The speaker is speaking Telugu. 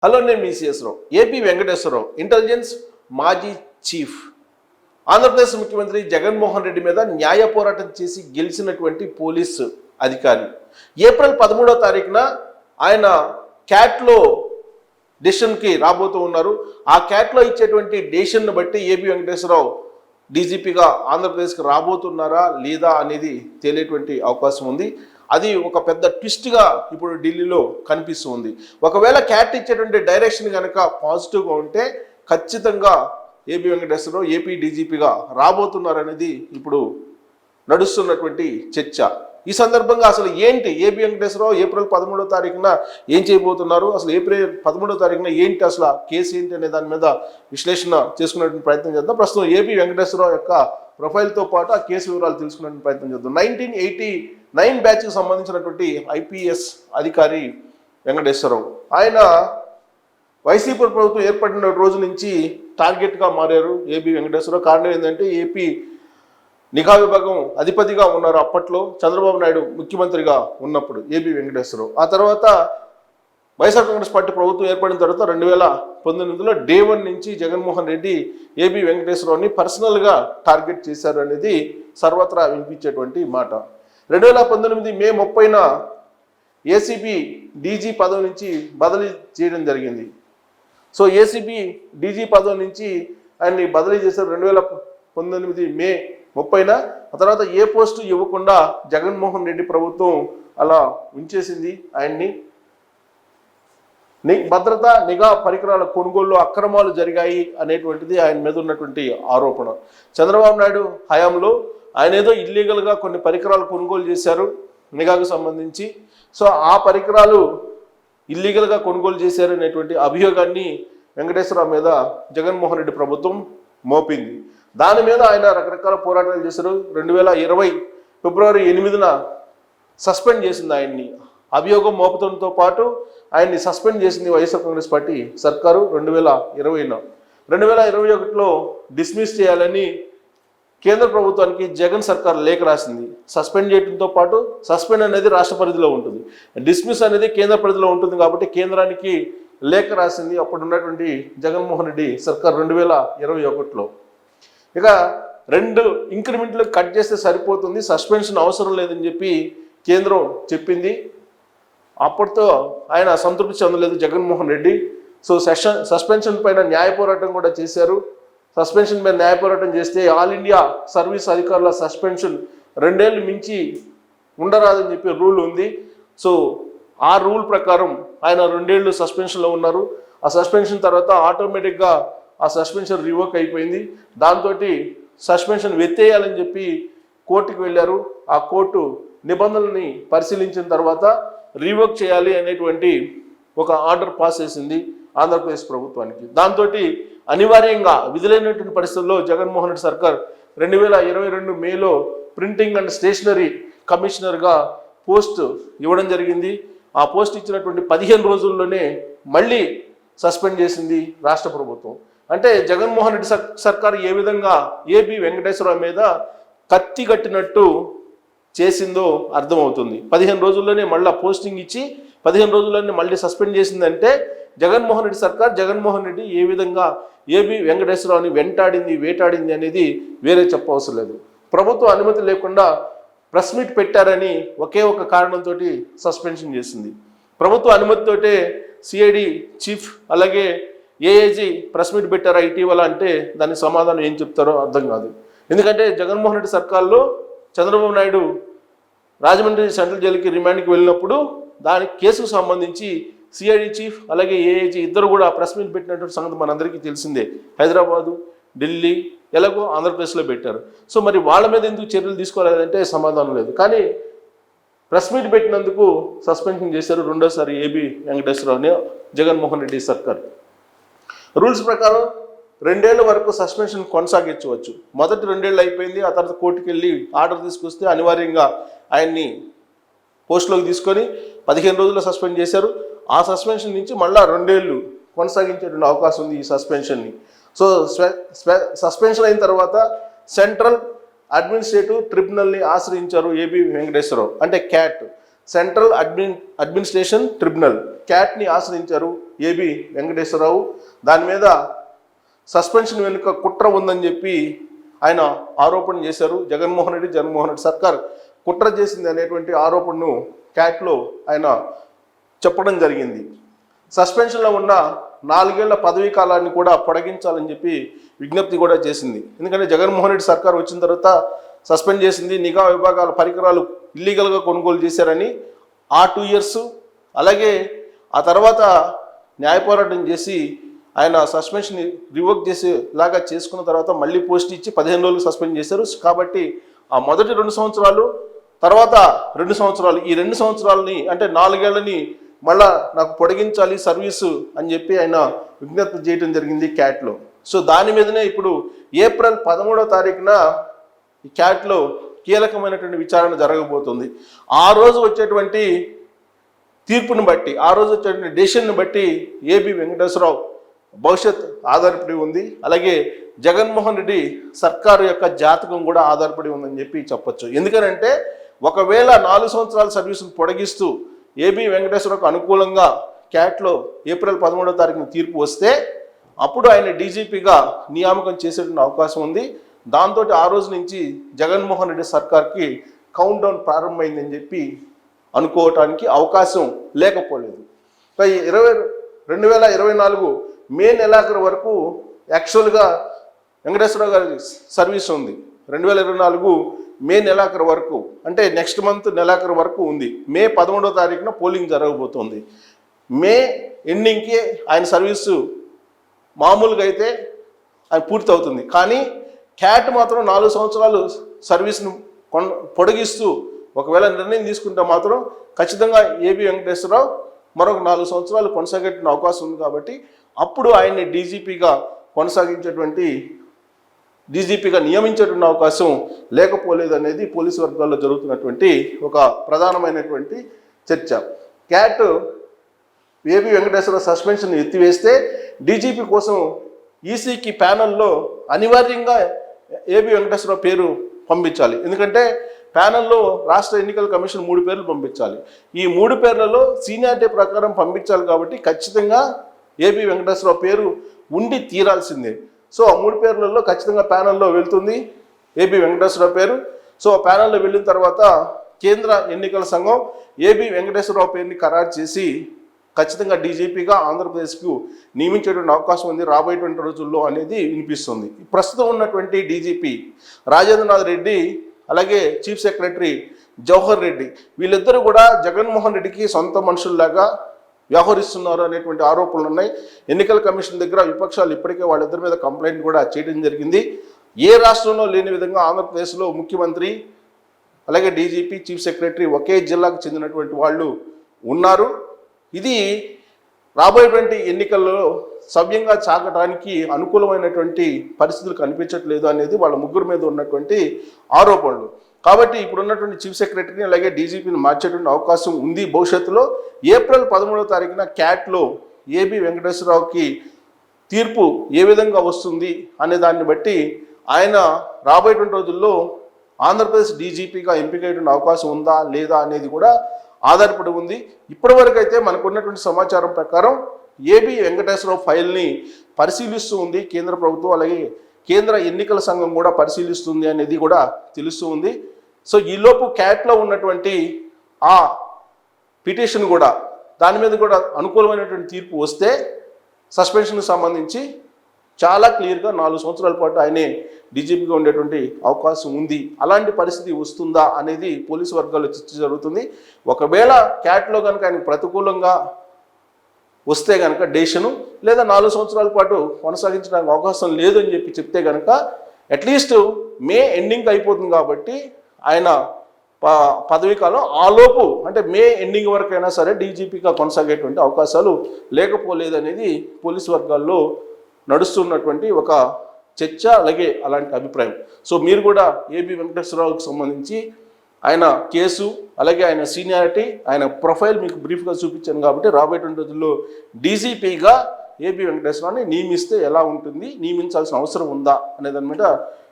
హలో, నేను మీ సిఎస్ రావు. ఏపీ వెంకటేశ్వరరావు ఇంటెలిజెన్స్ మాజీ చీఫ్. ఆంధ్రప్రదేశ్ ముఖ్యమంత్రి జగన్మోహన్ రెడ్డి మీద న్యాయ పోరాటం చేసి గెలిచినటువంటి పోలీసు అధికారి. ఏప్రిల్ 13వ తారీఖున ఆయన క్యాట్లో డెసిషన్కి రాబోతూ ఉన్నారు. ఆ క్యాట్లో ఇచ్చేటువంటి డెసిషన్ను బట్టి ఏపీ వెంకటేశ్వరరావు డీజీపీగా ఆంధ్రప్రదేశ్కి రాబోతున్నారా లేదా అనేది తెలియటువంటి అవకాశం ఉంది. అది ఒక పెద్ద ట్విస్ట్గా ఇప్పుడు ఢిల్లీలో కనిపిస్తుంది. ఒకవేళ క్యాట్ ఇచ్చేటువంటి డైరెక్షన్ కనుక పాజిటివ్గా ఉంటే ఖచ్చితంగా ఏపీ వెంకటేశ్వరరావు ఏపీ డీజీపీగా రాబోతున్నారనేది ఇప్పుడు నడుస్తున్నటువంటి చర్చ. ఈ సందర్భంగా అసలు ఏంటి ఏపీ వెంకటేశ్వరరావు ఏప్రిల్ 13వ తారీఖున ఏం చేయబోతున్నారు, అసలు ఏప్రిల్ 13వ తారీఖున ఏంటి, అసలు కేసు ఏంటి అనే దాని మీద విశ్లేషణ చేసుకునేటువంటి ప్రయత్నం చేద్దాం. ప్రస్తుతం ఏపీ వెంకటేశ్వరరావు యొక్క ప్రొఫైల్తో పాటు ఆ కేసు వివరాలు తెలుసుకునే ప్రయత్నం చేద్దాం. 1989 బ్యాచ్కి సంబంధించినటువంటి ఐపీఎస్ అధికారి వెంకటేశ్వరరావు. ఆయన వైసీపీ ప్రభుత్వం ఏర్పడిన రోజు నుంచి టార్గెట్గా మారారు ఏపీ వెంకటేశ్వరరావు. కారణం ఏంటంటే ఏపీ నిఘా విభాగం అధిపతిగా ఉన్నారు అప్పట్లో చంద్రబాబు నాయుడు ముఖ్యమంత్రిగా ఉన్నప్పుడు ఏపీ వెంకటేశ్వరరావు. ఆ తర్వాత వైఎస్ఆర్ కాంగ్రెస్ పార్టీ ప్రభుత్వం ఏర్పడిన తర్వాత 2019లో డే 1 నుంచి జగన్మోహన్ రెడ్డి ఏపీ వెంకటేశ్వరరావుని పర్సనల్గా టార్గెట్ చేశారు అనేది సర్వత్రా వినిపించేటువంటి మాట. 2019 మే 30న ఏసీబీ డీజీ పదవి నుంచి బదిలీ చేయడం జరిగింది. సో ఏసీబీ డీజీ పదవి నుంచి ఆయన్ని బదిలీ చేశారు 2019 మే 30న. ఆ తర్వాత ఏ పోస్టు ఇవ్వకుండా జగన్మోహన్ రెడ్డి ప్రభుత్వం అలా ఉంచేసింది ఆయన్ని. భద్రత నిఘా పరికరాల కొనుగోలులో అక్రమాలు జరిగాయి అనేటువంటిది ఆయన మీద ఉన్నటువంటి ఆరోపణ. చంద్రబాబు నాయుడు హయాంలో ఆయన ఏదో ఇల్లీగల్గా కొన్ని పరికరాలు కొనుగోలు చేశారు నిఘాకు సంబంధించి. సో ఆ పరికరాలు ఇల్లీగల్గా కొనుగోలు చేశారు అనేటువంటి అభియోగాన్ని వెంకటేశ్వరరావు మీద జగన్మోహన్ రెడ్డి ప్రభుత్వం మోపింది. దాని మీద ఆయన రకరకాల పోరాటాలు చేశారు. 2020 ఫిబ్రవరి 8న సస్పెండ్ చేసింది ఆయన్ని. అభియోగం మోపడంతో పాటు ఆయన్ని సస్పెండ్ చేసింది వైఎస్ఆర్ కాంగ్రెస్ పార్టీ సర్కారు 2020లో. 2021లో డిస్మిస్ చేయాలని కేంద్ర ప్రభుత్వానికి జగన్ సర్కార్ లేఖ రాసింది. సస్పెండ్ చేయడంతో పాటు సస్పెండ్ అనేది రాష్ట్ర పరిధిలో ఉంటుంది, డిస్మిస్ అనేది కేంద్ర పరిధిలో ఉంటుంది. కాబట్టి కేంద్రానికి లేఖ రాసింది అప్పుడు ఉన్నటువంటి జగన్మోహన్ రెడ్డి సర్కార్ 2021లో. ఇక 2 ఇంక్రిమెంట్లు కట్ చేస్తే సరిపోతుంది, సస్పెన్షన్ అవసరం లేదని చెప్పి కేంద్రం చెప్పింది. అప్పటితో ఆయన సంతృప్తి చెందలేదు జగన్మోహన్ రెడ్డి. సో సస్పెన్షన్ పైన న్యాయ పోరాటం కూడా చేశారు. సస్పెన్షన్ మీద న్యాయ పోరాటం చేస్తే ఆల్ ఇండియా సర్వీస్ అధికారుల సస్పెన్షన్ 2 ఏళ్ళు మించి ఉండరాదని చెప్పి రూల్ ఉంది. సో ఆ రూల్ ప్రకారం ఆయన 2 ఏళ్ళు సస్పెన్షన్లో ఉన్నారు. ఆ సస్పెన్షన్ తర్వాత ఆటోమేటిక్గా ఆ సస్పెన్షన్ రివోక్ అయిపోయింది. దాంతో సస్పెన్షన్ ఎత్తేయాలని చెప్పి కోర్టుకు వెళ్ళారు. ఆ కోర్టు నిబంధనల్ని పరిశీలించిన తర్వాత రివోక్ చేయాలి అనేటువంటి ఒక ఆర్డర్ పాస్ చేసింది ఆంధ్రప్రదేశ్ ప్రభుత్వానికి. దాంతో అనివార్యంగా విధులైనటువంటి పరిస్థితుల్లో జగన్మోహన్ రెడ్డి సర్కార్ 2022 మేలో ప్రింటింగ్ అండ్ స్టేషనరీ కమిషనర్గా పోస్ట్ ఇవ్వడం జరిగింది. ఆ పోస్ట్ ఇచ్చినటువంటి 15 రోజుల్లోనే మళ్ళీ సస్పెండ్ చేసింది రాష్ట్ర ప్రభుత్వం. అంటే జగన్మోహన్ రెడ్డి సర్కార్ ఏ విధంగా ఏపీ వెంకటేశ్వరరావు మీద కత్తి కట్టినట్టు చేసిందో అర్థమవుతుంది. 15 రోజుల్లోనే మళ్ళీ పోస్టింగ్ ఇచ్చి 15 రోజుల్లోనే మళ్ళీ సస్పెండ్ చేసిందంటే జగన్మోహన్ రెడ్డి సర్కార్, జగన్మోహన్ రెడ్డి ఏ విధంగా ఏపీ వెంకటేశ్వరరావుని వేటాడింది అనేది వేరే చెప్పవసరం లేదు. ప్రభుత్వ అనుమతి లేకుండా ప్రెస్ మీట్ పెట్టారని ఒకే ఒక కారణంతో సస్పెన్షన్ చేసింది. ప్రభుత్వ అనుమతితోటే సిఐడి చీఫ్ అలాగే ఏఐజీ ప్రెస్ మీట్ పెట్టారా ఇటీవల అంటే దానికి సమాధానం ఏం చెప్తారో అర్థం కాదు. ఎందుకంటే జగన్మోహన్ రెడ్డి సర్కార్లో చంద్రబాబు నాయుడు రాజమండ్రి సెంట్రల్ జైలుకి రిమాండ్కి వెళ్ళినప్పుడు దానికి కేసుకు సంబంధించి సిఐడి చీఫ్ అలాగే ఏఐజీ ఇద్దరు కూడా ప్రెస్ మీట్ పెట్టినటువంటి సంగతి మనందరికీ తెలిసిందే. హైదరాబాదు, ఢిల్లీ, ఎలాగో ఆంధ్రప్రదేశ్లో పెట్టారు. సో మరి వాళ్ళ మీద ఎందుకు చర్యలు తీసుకోలేదంటే సమాధానం లేదు. కానీ ప్రెస్ మీట్ పెట్టినందుకు సస్పెన్షన్ చేశారు రెండోసారి ఏపీ వెంకటేశ్వరరావుని జగన్మోహన్ రెడ్డి సర్కార్. రూల్స్ ప్రకారం 2 ఏళ్ల వరకు సస్పెన్షన్ కొనసాగించవచ్చు. మొదటి 2 ఏళ్ళు అయిపోయింది. ఆ తర్వాత కోర్టుకు వెళ్ళి ఆర్డర్ తీసుకొస్తే అనివార్యంగా ఆయన్ని పోస్టులోకి తీసుకొని 15 రోజుల్లో సస్పెండ్ చేశారు. ఆ సస్పెన్షన్ నుంచి మళ్ళీ 2 ఏళ్ళు కొనసాగించేటువంటి అవకాశం ఉంది ఈ సస్పెన్షన్ని. సో సస్పెన్షన్ అయిన తర్వాత సెంట్రల్ అడ్మినిస్ట్రేటివ్ ట్రిబ్యునల్ని ఆశ్రయించారు ఏపీ వెంకటేశ్వరరావు, అంటే క్యాట్. సెంట్రల్ అడ్మినిస్ట్రేషన్ ట్రిబ్యునల్ క్యాట్ని ఆశ్రయించారు ఏబి వెంకటేశ్వరరావు. దాని మీద సస్పెన్షన్ వెనుక కుట్ర ఉందని చెప్పి ఆయన ఆరోపణ చేశారు. జగన్మోహన్ రెడ్డి సర్కార్ కుట్ర చేసింది అనేటువంటి ఆరోపణను క్యాట్లో ఆయన చెప్పడం జరిగింది. సస్పెన్షన్లో ఉన్న 4 ఏళ్ల పదవీ కాలాన్ని కూడా పొడిగించాలని చెప్పి విజ్ఞప్తి కూడా చేసింది. ఎందుకంటే జగన్మోహన్ రెడ్డి సర్కార్ వచ్చిన తర్వాత సస్పెండ్ చేసింది. నిఘా విభాగాల పరికరాలు ఇల్లీగల్గా కొనుగోలు చేశారని ఆ 2 years, అలాగే ఆ తర్వాత న్యాయ పోరాటం చేసి ఆయన సస్పెన్షన్ రివోక్ చేసేలాగా చేసుకున్న తర్వాత మళ్ళీ పోస్ట్ ఇచ్చి 15 రోజులు సస్పెండ్ చేశారు. కాబట్టి ఆ మొదటి 2 సంవత్సరాలు, తర్వాత 2 సంవత్సరాలు, ఈ 2 సంవత్సరాలని అంటే 4 ఏళ్ళని మళ్ళా నాకు పొడిగించాలి సర్వీసు అని చెప్పి ఆయన విజ్ఞప్తి చేయడం జరిగింది క్యాట్లో. సో దాని మీదనే ఇప్పుడు ఏప్రిల్ 13వ తారీఖున ఈ క్యాట్లో కీలకమైనటువంటి విచారణ జరగబోతుంది. ఆ రోజు వచ్చేటువంటి తీర్పుని బట్టి, ఆ రోజు వచ్చేటువంటి డెసిషన్ని బట్టి ఏబి వెంకటేశ్వరరావు భవిష్యత్ ఆధారపడి ఉంది. అలాగే జగన్మోహన్ రెడ్డి సర్కారు యొక్క జాతకం కూడా ఆధారపడి ఉందని చెప్పి చెప్పొచ్చు. ఎందుకనంటే ఒకవేళ 4 సంవత్సరాల సర్వీసును పొడిగిస్తూ ఏబి వెంకటేశ్వరరావుకు అనుకూలంగా క్యాట్లో ఏప్రిల్ 13వ తారీఖున తీర్పు వస్తే అప్పుడు ఆయన డీజీపీగా నియామకం చేసేటువంటి అవకాశం ఉంది. దాంతో ఆ రోజు నుంచి జగన్మోహన్ రెడ్డి సర్కార్కి కౌంట్ డౌన్ ప్రారంభమైందని చెప్పి అనుకోవటానికి అవకాశం లేకపోలేదు. 2024 మే నెలాఖరు వరకు యాక్చువల్గా వెంకటేశ్వరరావు గారి సర్వీస్ ఉంది. 2024 మే నెలాఖరు వరకు, అంటే నెక్స్ట్ మంత్ నెలాఖరు వరకు ఉంది. మే 13వ తారీఖున పోలింగ్ జరగబోతోంది. మే ఎండింగ్కి ఆయన సర్వీసు మామూలుగా అయితే ఆయన పూర్తి అవుతుంది. కానీ క్యాట్ మాత్రం 4 సంవత్సరాలు సర్వీస్ను పొడిగిస్తూ ఒకవేళ నిర్ణయం తీసుకుంటే మాత్రం ఖచ్చితంగా ఏబి వెంకటేశ్వరరావు మరొక 4 సంవత్సరాలు కొనసాగేట అవకాశం ఉంది. కాబట్టి అప్పుడు ఆయన్ని డీజీపీగా నియమించేటువంటి అవకాశం లేకపోలేదు అనేది పోలీసు వర్గాల్లో జరుగుతున్నటువంటి ఒక ప్రధానమైనటువంటి చర్చ. క్యాట్ ఏబి వెంకటేశ్వరరావు సస్పెన్షన్ ఎత్తివేస్తే డీజీపీ కోసం ఈసీకి ప్యానల్లో అనివార్యంగా ఏబి వెంకటేశ్వరరావు పేరు పంపించాలి. ఎందుకంటే ప్యానల్లో రాష్ట్ర ఎన్నికల కమిషన్ 3 పేర్లు పంపించాలి. ఈ 3 పేర్లలో సీనియారిటీ ప్రకారం పంపించాలి. కాబట్టి ఖచ్చితంగా ఏబి వెంకటేశ్వరరావు పేరు ఉండి తీరాల్సిందే. సో ఆ 3 పేర్లలో ఖచ్చితంగా ప్యానల్లో వెళ్తుంది ఏబి వెంకటేశ్వరరావు పేరు. సో ప్యానల్లో వెళ్ళిన తర్వాత కేంద్ర ఎన్నికల సంఘం ఏబి వెంకటేశ్వరరావు పేరుని ఖరారు చేసి ఖచ్చితంగా డీజీపీగా ఆంధ్రప్రదేశ్కు నియమించేటువంటి అవకాశం ఉంది రాబోయేటువంటి రోజుల్లో అనేది వినిపిస్తుంది. ప్రస్తుతం ఉన్నటువంటి డీజీపీ రాజేంద్రనాథ్ రెడ్డి, అలాగే చీఫ్ సెక్రటరీ జవహర్ రెడ్డి, వీళ్ళిద్దరూ కూడా జగన్మోహన్ రెడ్డికి సొంత మనుషుల్లాగా వ్యవహరిస్తున్నారు అనేటువంటి ఆరోపణలు ఉన్నాయి. ఎన్నికల కమిషన్ దగ్గర విపక్షాలు ఇప్పటికే వాళ్ళిద్దరి మీద కంప్లైంట్ కూడా చేయడం జరిగింది. ఏ రాష్ట్రంలో లేని విధంగా ఆంధ్రప్రదేశ్లో ముఖ్యమంత్రి, అలాగే డీజీపీ, చీఫ్ సెక్రటరీ ఒకే జిల్లాకు చెందినటువంటి వాళ్ళు ఉన్నారు. ఇది రాబోయేటువంటి ఎన్నికల్లో సవ్యంగా సాగడానికి అనుకూలమైనటువంటి పరిస్థితులు కనిపించట్లేదు అనేది వాళ్ళ ముగ్గురు మీద ఉన్నటువంటి ఆరోపణలు. కాబట్టి ఇప్పుడు ఉన్నటువంటి చీఫ్ సెక్రటరీని అలాగే డీజీపీని మార్చేటువంటి అవకాశం ఉంది భవిష్యత్తులో. ఏప్రిల్ 13వ తారీఖున క్యాట్లో ఏబి వెంకటేశ్వరరావుకి తీర్పు ఏ విధంగా వస్తుంది అనే దాన్ని బట్టి ఆయన రాబోయేటువంటి రోజుల్లో ఆంధ్రప్రదేశ్ డీజీపీగా ఎంపికయ్యేటువంటి అవకాశం ఉందా లేదా అనేది కూడా ఆధారపడి ఉంది. ఇప్పటివరకు అయితే మనకు ఉన్నటువంటి సమాచారం ప్రకారం ఏబి వెంకటేశ్వరరావు ఫైల్ని పరిశీలిస్తూ ఉంది కేంద్ర ప్రభుత్వం, అలాగే కేంద్ర ఎన్నికల సంఘం కూడా పరిశీలిస్తుంది అనేది కూడా తెలుస్తూ ఉంది. సో ఈలోపు క్యాట్లో ఉన్నటువంటి ఆ పిటిషన్ కూడా, దాని మీద కూడా అనుకూలమైనటువంటి తీర్పు వస్తే సస్పెన్షన్కి సంబంధించి చాలా క్లియర్గా 4 సంవత్సరాల పాటు ఆయనే డీజీపీగా ఉండేటువంటి అవకాశం ఉంది. అలాంటి పరిస్థితి వస్తుందా అనేది పోలీసు వర్గాల్లో చర్చ జరుగుతుంది. ఒకవేళ క్యాట్లో కనుక ఆయనకు ప్రతికూలంగా వస్తే కనుక డెసిషను, లేదా 4 సంవత్సరాల పాటు కొనసాగించడానికి అవకాశం లేదు అని చెప్పి చెప్తే కనుక అట్లీస్ట్ మే ఎండింగ్ అయిపోతుంది. కాబట్టి ఆయన పదవీ కాలం ఆలోపు, అంటే మే ఎండింగ్ వరకు అయినా సరే డీజీపీగా కొనసాగేటువంటి అవకాశాలు లేకపోలేదనేది పోలీసు వర్గాల్లో నడుస్తున్నటువంటి ఒక చర్చ, అలాగే అలాంటి అభిప్రాయం. సో మీరు కూడా ఏబి వెంకటేశ్వరరావుకి సంబంధించి ఆయన కేసు, అలాగే ఆయన సీనియారిటీ, ఆయన ప్రొఫైల్ మీకు బ్రీఫ్గా చూపించాను. కాబట్టి రాబోయేటువంటి రోజుల్లో డీజీపీగా ఏబి వెంకటేశ్వరరావుని నియమిస్తే ఎలా ఉంటుంది, నియమించాల్సిన అవసరం ఉందా అనే దాని మీద